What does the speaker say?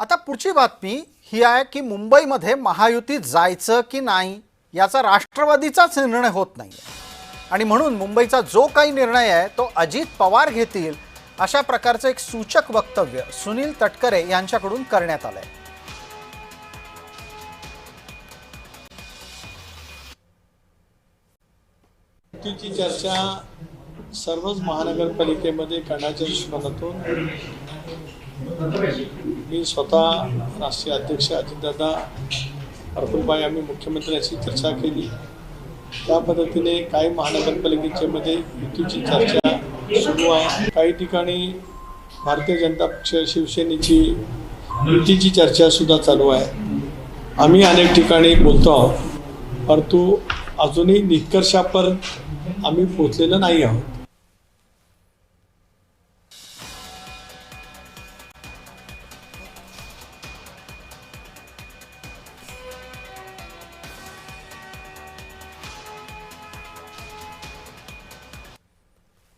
आता पुढची बातमी ही आहे की मुंबईमध्ये महायुतीत जायचं की नाही याचा राष्ट्रवादीचाच निर्णय होत नाही आणि म्हणून मुंबईचा जो काही निर्णय आहे तो अजित पवार घेतील अशा प्रकारचं एक सूचक वक्तव्य सुनील तटकरे यांच्याकडून करण्यात आलंय। युतीची चर्चा सर्वच महानगरपालिकेमध्ये करण्याच्या दृष्टिकोनातून मी स्वतः राष्ट्रीय अध्यक्ष अजितदादा अरकुलबाई आम्ही मुख्यमंत्र्यांशी चर्चा केली। त्या पद्धतीने काही महानगरपालिकेमध्ये युतीची चर्चा सुरू आहे। काही ठिकाणी भारतीय जनता पक्ष शिवसेनेची युतीची चर्चा सुद्धा चालू आहे। आम्ही अनेक ठिकाणी बोलतो आहोत, परंतु अजूनही निष्कर्षापर्यंत आम्ही पोहोचलेलो नाही आहोत।